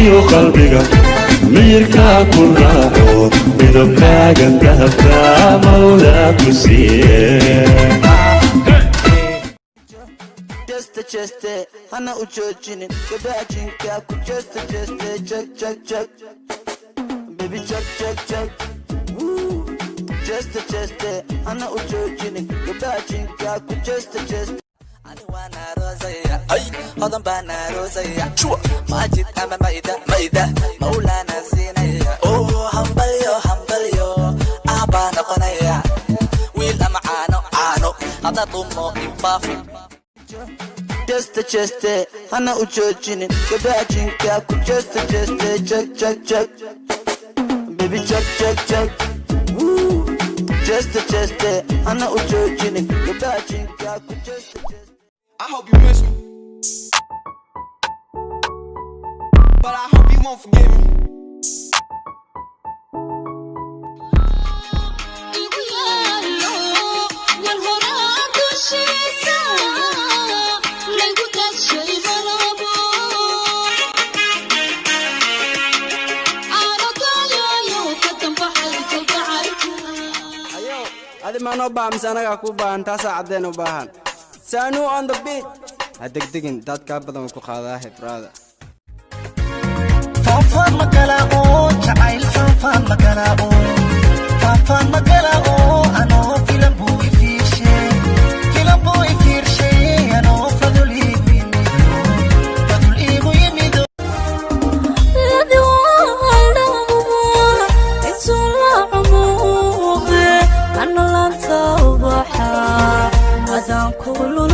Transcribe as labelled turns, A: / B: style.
A: iyo qalbiga miyirka ku raaxo midabkaaga dahabka mawla ku siiyey
B: Cheste, hana uchochinin, kabajinka ku cheste, check, baby check, woo. Cheste, hana uchochinin, kabajinka ku cheste. Ani wana rozaya, ay, hodan bana rozaya, chua, majid ama maida, maulana zinaya, oh hambalyo, abana qanaya, wil ama ano, hada tumo impafu. Cheste, hana uchochinin, kabajinka ku cheste, check, baby check, woo. Cheste, hana uchochinin, kabajinka ku cheste.
C: I hope you miss me, but I hope you won't forget me.
D: هذه ما نوبها مسانا كوبان تاسع عدين وباهن سانو on the beat هدقدقن داد كابدا مكو خاضاه برادا
E: فانفان مكلاو جعيل فانفان مكلاو أنا فيلم بوي فيرشي أنا فضل إيغو يميدو
F: أنا لا توبحا هذا كله